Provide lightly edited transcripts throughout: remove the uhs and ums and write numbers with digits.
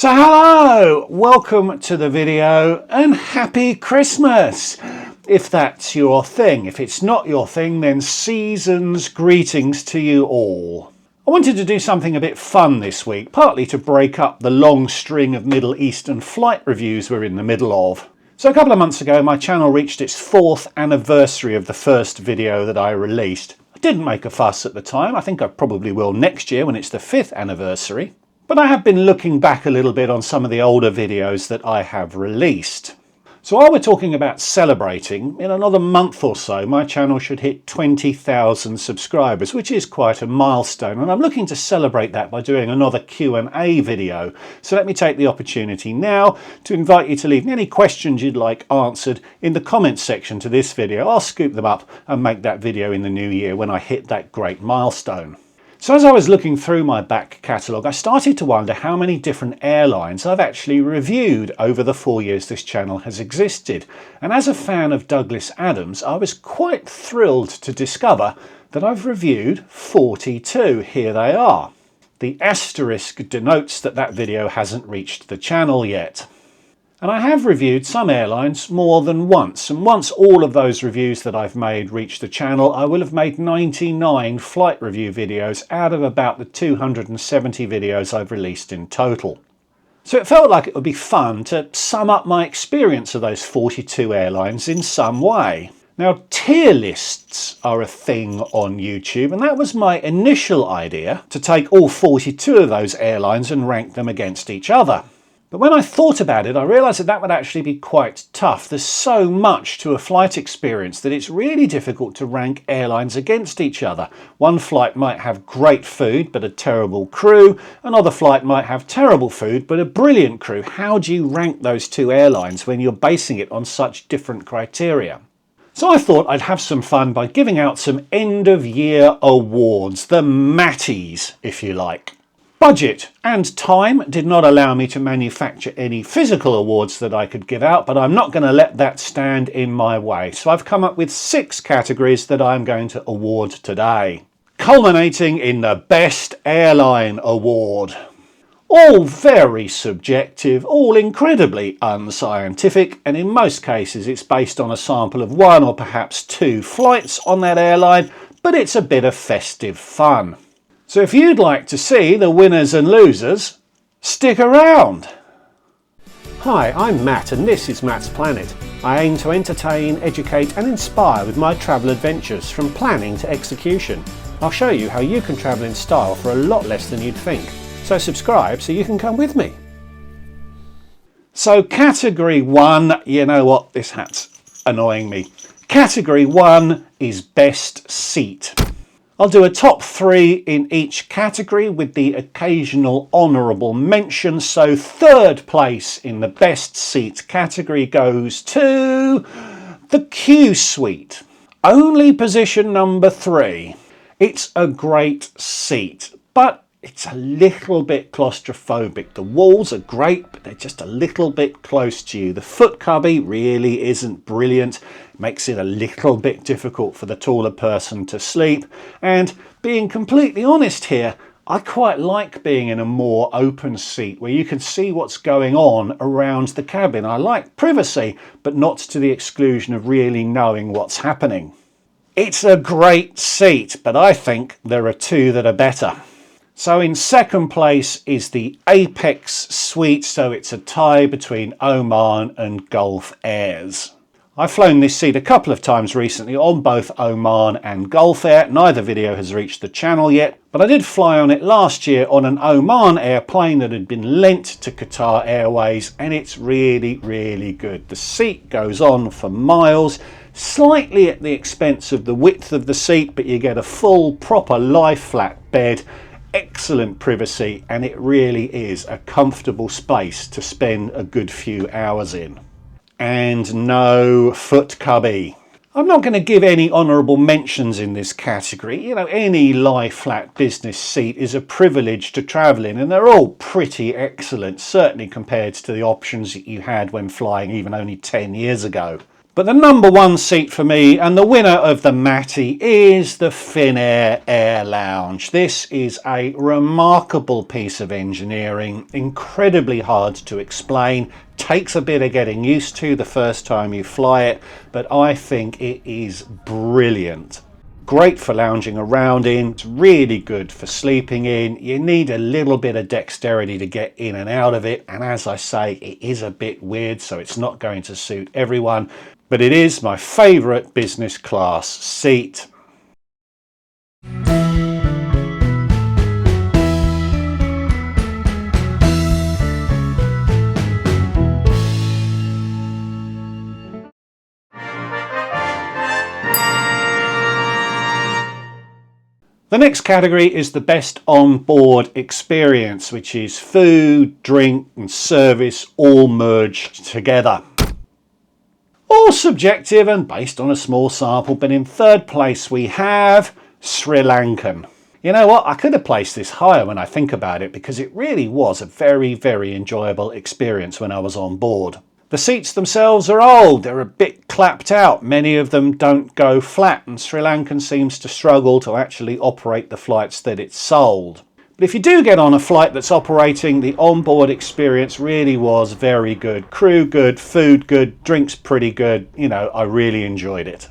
So hello, welcome to the video and happy Christmas, if that's your thing. If it's not your thing, then season's greetings to you all. I wanted to do something a bit fun this week, partly to break up the long string of Middle Eastern flight reviews we're in the middle of. So a couple of months ago, my channel reached its 4th anniversary of the first video that I released. I didn't make a fuss at the time. I think I probably will next year when it's the 5th anniversary. But I have been looking back a little bit on some of the older videos that I have released. So while we're talking about celebrating, in another month or so my channel should hit 20,000 subscribers, which is quite a milestone, and I'm looking to celebrate that by doing another Q&A video. So let me take the opportunity now to invite you to leave any questions you'd like answered in the comments section to this video. I'll scoop them up and make that video in the new year when I hit that great milestone. So as I was looking through my back catalogue, I started to wonder how many different airlines I've actually reviewed over the 4 years this channel has existed. And as a fan of Douglas Adams, I was quite thrilled to discover that I've reviewed 42. Here they are. The asterisk denotes that that video hasn't reached the channel yet. And I have reviewed some airlines more than once, and once all of those reviews that I've made reach the channel, I will have made 99 flight review videos out of about the 270 videos I've released in total. So it felt like it would be fun to sum up my experience of those 42 airlines in some way. Now, tier lists are a thing on YouTube, and that was my initial idea, to take all 42 of those airlines and rank them against each other. But when I thought about it, I realised that that would actually be quite tough. There's so much to a flight experience that it's really difficult to rank airlines against each other. One flight might have great food but a terrible crew. Another flight might have terrible food but a brilliant crew. How do you rank those two airlines when you're basing it on such different criteria? So I thought I'd have some fun by giving out some end-of-year awards, the Matties, if you like. Budget and time did not allow me to manufacture any physical awards that I could give out, but I'm not going to let that stand in my way. So I've come up with 6 categories that I'm going to award today, culminating in the Best Airline Award. All very subjective, all incredibly unscientific, and in most cases it's based on a sample of 1 or perhaps 2 flights on that airline, but it's a bit of festive fun. So if you'd like to see the winners and losers, stick around. Hi, I'm Matt and this is Matt's Planet. I aim to entertain, educate and inspire with my travel adventures from planning to execution. I'll show you how you can travel in style for a lot less than you'd think. So subscribe so you can come with me. So category 1, you know what, this hat's annoying me. Category 1 is best seat. I'll do a top 3 in each category with the occasional honourable mention. So 3rd place in the best seat category goes to the Q Suite. Only position number 3. It's a great seat, but it's a little bit claustrophobic. The walls are great, but they're just a little bit close to you. The foot cubby really isn't brilliant. It makes it a little bit difficult for the taller person to sleep. And being completely honest here, I quite like being in a more open seat where you can see what's going on around the cabin. I like privacy, but not to the exclusion of really knowing what's happening. It's a great seat, but I think there are 2 that are better. So in 2nd place is the Apex Suite, so it's a tie between Oman and Gulf Airs. I've flown this seat a couple of times recently on both Oman and Gulf Air. Neither video has reached the channel yet, but I did fly on it last year on an Oman airplane that had been lent to Qatar Airways, and it's really, really good. The seat goes on for miles, slightly at the expense of the width of the seat, but you get a full, proper lie flat bed, excellent privacy, and it really is a comfortable space to spend a good few hours in. And no foot cubby. I'm not going to give any honourable mentions in this category. You know, any lie flat business seat is a privilege to travel in, and they're all pretty excellent, certainly compared to the options that you had when flying even only 10 years ago. But the number one seat for me and the winner of the Matty is the Finnair Air Lounge. This is a remarkable piece of engineering, incredibly hard to explain, takes a bit of getting used to the first time you fly it, but I think it is brilliant. Great for lounging around in, it's really good for sleeping in. You need a little bit of dexterity to get in and out of it, and as I say, it is a bit weird, so it's not going to suit everyone, but it is my favourite business class seat. The next category is the best on-board experience, which is food, drink and service all merged together. All subjective and based on a small sample, but in third place we have Sri Lankan. You know what, I could have placed this higher when I think about it, because it really was a very enjoyable experience when I was on board. The seats themselves are old, they're a bit clapped out, many of them don't go flat, and Sri Lankan seems to struggle to actually operate the flights that it's sold. But if you do get on a flight that's operating, the onboard experience really was very good. Crew good, food good, drinks pretty good, you know, I really enjoyed it.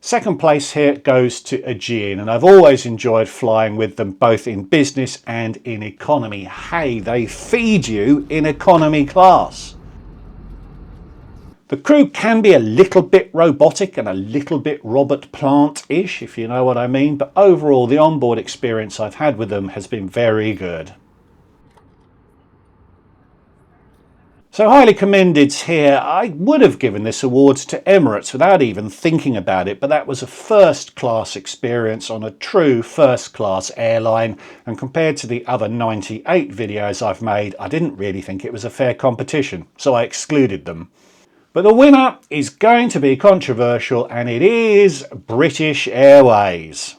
Second place here goes to Aegean, and I've always enjoyed flying with them both in business and in economy. Hey, they feed you in economy class. The crew can be a little bit robotic and a little bit Robert Plant-ish, if you know what I mean, but overall the onboard experience I've had with them has been very good. So highly commended here. I would have given this awards to Emirates without even thinking about it, but that was a first class experience on a true first class airline, and compared to the other 98 videos I've made, I didn't really think it was a fair competition, so I excluded them. But the winner is going to be controversial, and it is British Airways.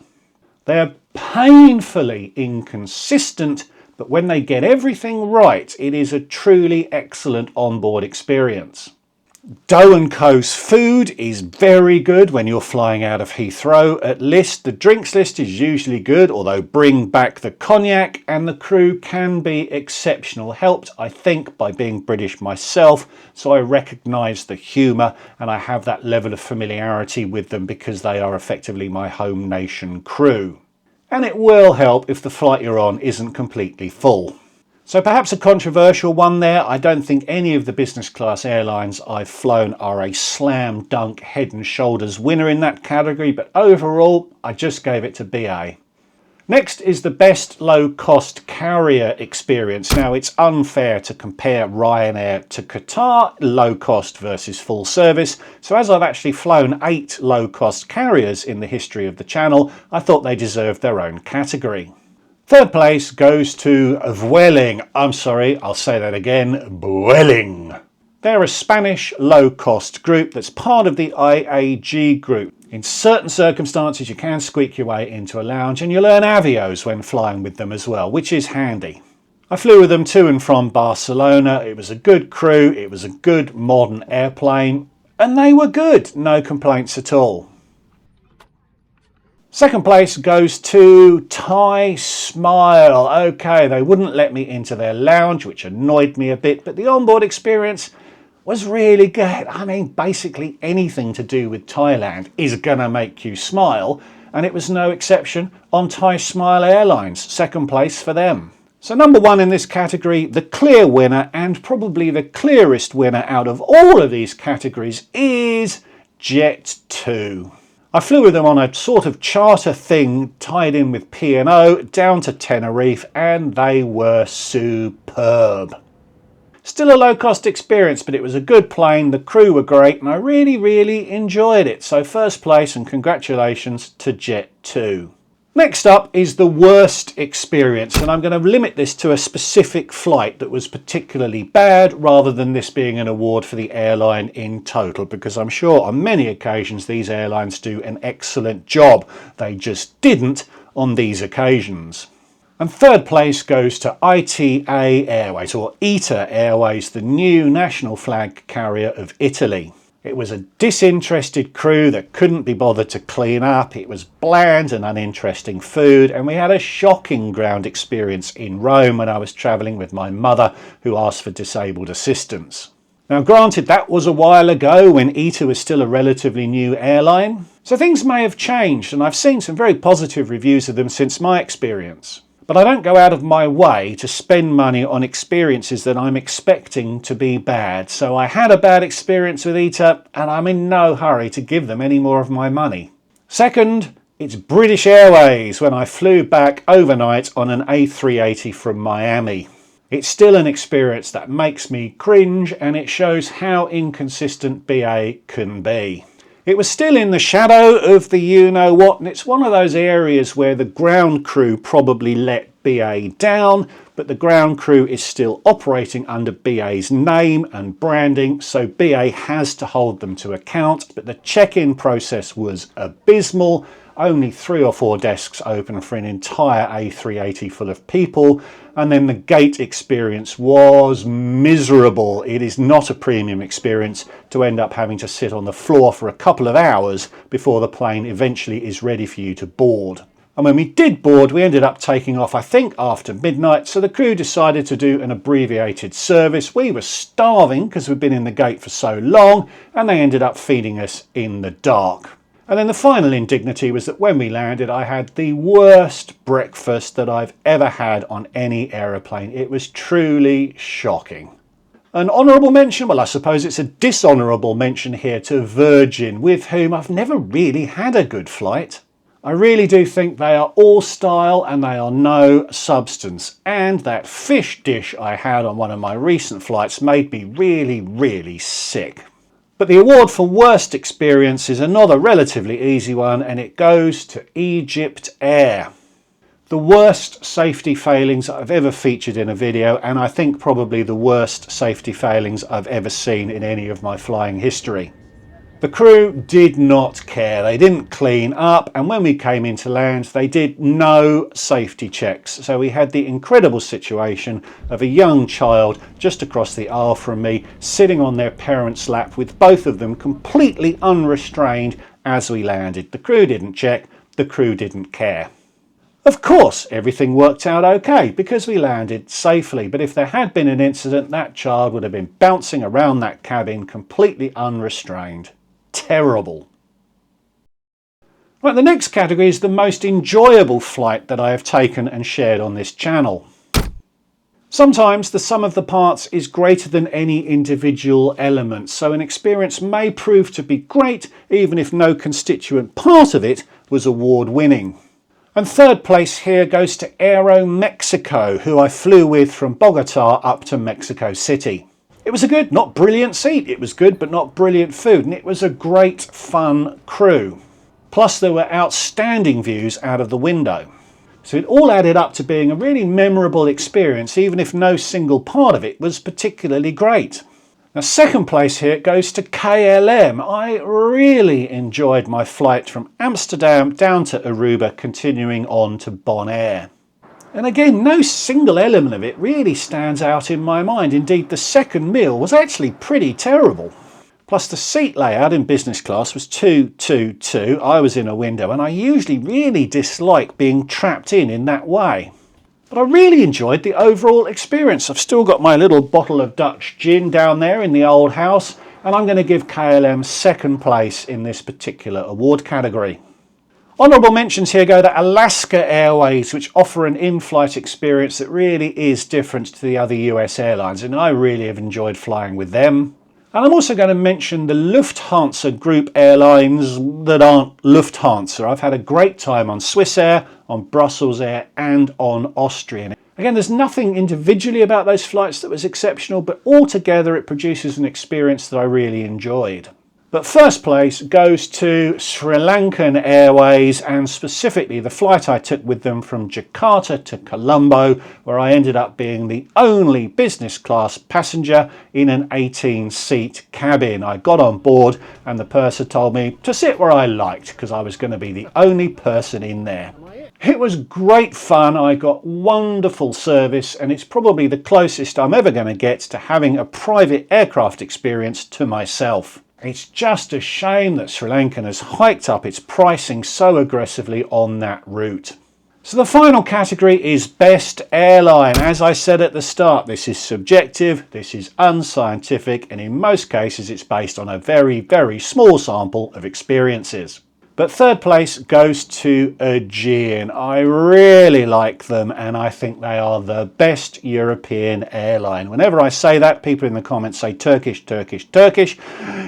They're painfully inconsistent, but when they get everything right, it is a truly excellent onboard experience. Doe & Co.'s food is very good when you're flying out of Heathrow. At list, the drinks list is usually good, although bring back the cognac, and the crew can be exceptional. Helped, I think, by being British myself, so I recognise the humour and I have that level of familiarity with them because they are effectively my home nation crew. And it will help if the flight you're on isn't completely full. So perhaps a controversial one there. I don't think any of the business class airlines I've flown are a slam dunk head and shoulders winner in that category, but overall I just gave it to BA. Next is the best low-cost carrier experience. Now, it's unfair to compare Ryanair to Qatar, low-cost versus full service. So as I've actually flown 8 low-cost carriers in the history of the channel, I thought they deserved their own category. Third place goes to Vueling. I'm sorry, I'll say that again, Vueling. They're a Spanish low-cost group that's part of the IAG group. In certain circumstances you can squeak your way into a lounge, and you'll earn avios when flying with them as well, which is handy. I flew with them to and from Barcelona. It was a good crew, it was a good modern airplane, and they were good, no complaints at all. Second place goes to Thai Smile. Okay, they wouldn't let me into their lounge, which annoyed me a bit, but the onboard experience was really good. I mean, basically anything to do with Thailand is gonna make you smile, and it was no exception on Thai Smile Airlines. Second place for them. So number one in this category, the clear winner, and probably the clearest winner out of all of these categories, is Jet2. I flew with them on a sort of charter thing tied in with P&O down to Tenerife, and they were superb. Still a low-cost experience, but it was a good plane, the crew were great, and I really enjoyed it. So first place and congratulations to Jet2. Next up is the worst experience, and I'm going to limit this to a specific flight that was particularly bad rather than this being an award for the airline in total, because I'm sure on many occasions these airlines do an excellent job. They just didn't on these occasions. And third place goes to ITA Airways, or ITA Airways, the new national flag carrier of Italy. It was a disinterested crew that couldn't be bothered to clean up. It was bland and uninteresting food, and we had a shocking ground experience in Rome when I was travelling with my mother, who asked for disabled assistance. Now granted, that was a while ago when ITA was still a relatively new airline, so things may have changed, and I've seen some very positive reviews of them since my experience. But I don't go out of my way to spend money on experiences that I'm expecting to be bad. So I had a bad experience with ITA, and I'm in no hurry to give them any more of my money. Second, it's British Airways when I flew back overnight on an A380 from Miami. It's still an experience that makes me cringe, and it shows how inconsistent BA can be. It was still in the shadow of the you-know-what, and it's one of those areas where the ground crew probably let BA down, but the ground crew is still operating under BA's name and branding, so BA has to hold them to account. But the check-in process was abysmal. Only 3 or 4 desks open for an entire A380 full of people, and then the gate experience was miserable. It is not a premium experience to end up having to sit on the floor for a couple of hours before the plane eventually is ready for you to board. And when we did board, we ended up taking off, I think, after midnight, so the crew decided to do an abbreviated service. We were starving because we'd been in the gate for so long, and they ended up feeding us in the dark. And then the final indignity was that when we landed, I had the worst breakfast that I've ever had on any aeroplane. It was truly shocking. An honourable mention? Well, I suppose it's a dishonourable mention here to Virgin, with whom I've never really had a good flight. I really do think they are all style and they are no substance. And that fish dish I had on one of my recent flights made me really, really sick. But the award for worst experience is another relatively easy one, and it goes to Egypt Air. The worst safety failings I've ever featured in a video, and I think probably the worst safety failings I've ever seen in any of my flying history. The crew did not care. They didn't clean up, and when we came into land, they did no safety checks. So we had the incredible situation of a young child just across the aisle from me, sitting on their parents' lap with both of them completely unrestrained as we landed. The crew didn't check, the crew didn't care. Of course, everything worked out okay because we landed safely, but if there had been an incident, that child would have been bouncing around that cabin completely unrestrained. Terrible. Right, the next category is the most enjoyable flight that I have taken and shared on this channel. Sometimes the sum of the parts is greater than any individual element, so an experience may prove to be great even if no constituent part of it was award-winning. And third place here goes to Aeromexico, who I flew with from Bogota up to Mexico City. It was a good, not brilliant seat. It was good, but not brilliant food. And it was a great, fun crew. Plus, there were outstanding views out of the window. So it all added up to being a really memorable experience, even if no single part of it was particularly great. Now, second place here goes to KLM. I really enjoyed my flight from Amsterdam down to Aruba, continuing on to Bonaire. And again, no single element of it really stands out in my mind. Indeed, the second meal was actually pretty terrible. Plus, the seat layout in business class was 2-2-2. I was in a window, and I usually really dislike being trapped in that way. But I really enjoyed the overall experience. I've still got my little bottle of Dutch gin down there in the old house, and I'm going to give KLM second place in this particular award category. Honourable mentions here go to Alaska Airways, which offer an in-flight experience that really is different to the other US airlines, and I really have enjoyed flying with them. And I'm also going to mention the Lufthansa group airlines that aren't Lufthansa. I've had a great time on Swiss Air, on Brussels Air, and on Austrian. Again, there's nothing individually about those flights that was exceptional, but altogether it produces an experience that I really enjoyed. But first place goes to Sri Lankan Airways, and specifically the flight I took with them from Jakarta to Colombo, where I ended up being the only business class passenger in an 18-seat cabin. I got on board and the purser told me to sit where I liked because I was going to be the only person in there. It was great fun, I got wonderful service, and it's probably the closest I'm ever going to get to having a private aircraft experience to myself. It's just a shame that Sri Lankan has hiked up its pricing so aggressively on that route. So the final category is Best Airline. As I said at the start, this is subjective, this is unscientific, and in most cases it's based on a very, very small sample of experiences. But third place goes to Aegean. I really like them and I think they are the best European airline. Whenever I say that, people in the comments say Turkish, Turkish, Turkish.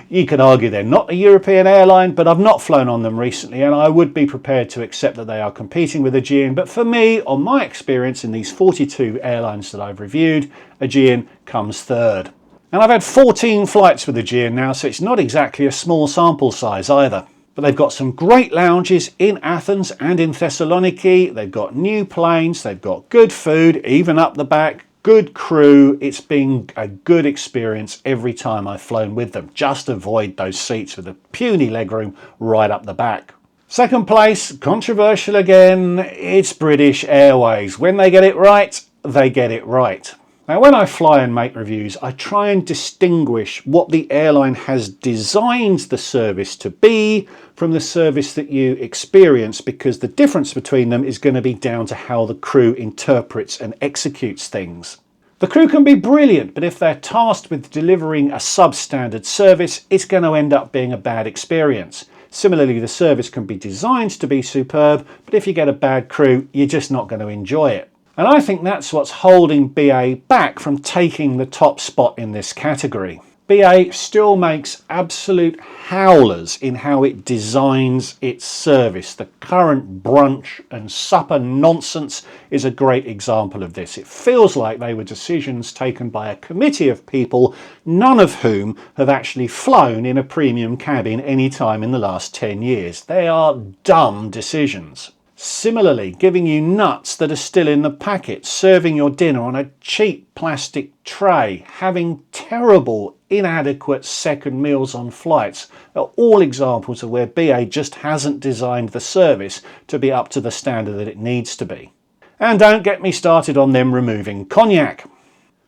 You could argue they're not a European airline, but I've not flown on them recently and I would be prepared to accept that they are competing with Aegean. But for me, on my experience in these 42 airlines that I've reviewed, Aegean comes third. And I've had 14 flights with Aegean now, so it's not exactly a small sample size either. But they've got some great lounges in Athens and in Thessaloniki. They've got new planes, they've got good food, even up the back, good crew. It's been a good experience every time I've flown with them. Just avoid those seats with the puny legroom right up the back. Second place, controversial again, it's British Airways. When they get it right, they get it right. Now, when I fly and make reviews, I try and distinguish what the airline has designed the service to be from the service that you experience, because the difference between them is going to be down to how the crew interprets and executes things. The crew can be brilliant, but if they're tasked with delivering a substandard service, it's going to end up being a bad experience. Similarly, the service can be designed to be superb, but if you get a bad crew, you're just not going to enjoy it. And I think that's what's holding BA back from taking the top spot in this category. BA still makes absolute howlers in how it designs its service. The current brunch and supper nonsense is a great example of this. It feels like they were decisions taken by a committee of people, none of whom have actually flown in a premium cabin any time in the last 10 years. They are dumb decisions. Similarly, giving you nuts that are still in the packet, serving your dinner on a cheap plastic tray, having terrible, inadequate second meals on flights are all examples of where BA just hasn't designed the service to be up to the standard that it needs to be. And don't get me started on them removing cognac.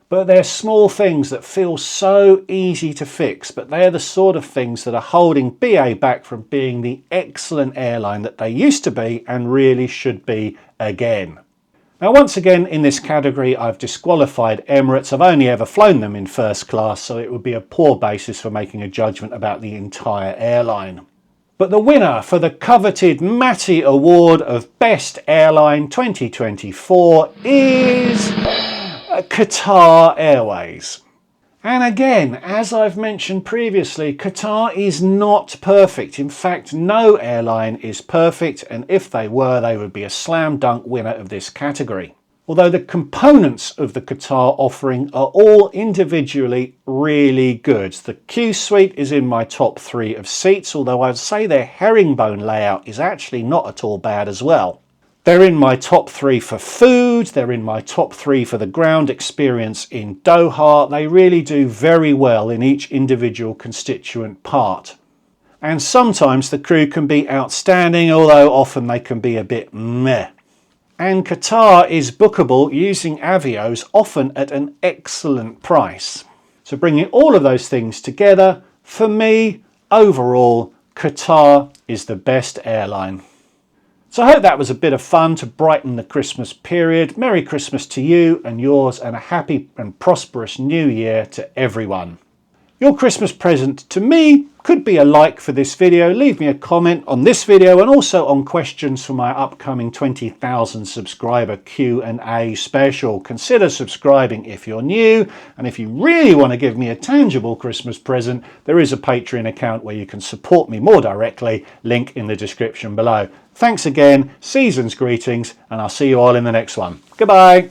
But they're small things that feel so easy to fix, but they're the sort of things that are holding BA back from being the excellent airline that they used to be and really should be again. Now, once again in this category, I've disqualified Emirates. I've only ever flown them in first class, so it would be a poor basis for making a judgment about the entire airline. But the winner for the coveted Matty Award of Best Airline 2024 is Qatar Airways. And again, as I've mentioned previously, Qatar is not perfect. In fact, no airline is perfect, and if they were, they would be a slam dunk winner of this category. Although the components of the Qatar offering are all individually really good. The Q Suite is in my top 3 of seats, although I'd say their herringbone layout is actually not at all bad as well. They're in my top 3 for food, they're in my top 3 for the ground experience in Doha. They really do very well in each individual constituent part. And sometimes the crew can be outstanding, although often they can be a bit meh. And Qatar is bookable using Avios, often at an excellent price. So bringing all of those things together, for me, overall, Qatar is the best airline. So I hope that was a bit of fun to brighten the Christmas period. Merry Christmas to you and yours, and a happy and prosperous new year to everyone. Your Christmas present to me could be a like for this video. Leave me a comment on this video and also on questions for my upcoming 20,000 subscriber Q&A special. Consider subscribing if you're new, and if you really want to give me a tangible Christmas present, there is a Patreon account where you can support me more directly, link in the description below. Thanks again, season's greetings, and I'll see you all in the next one. Goodbye.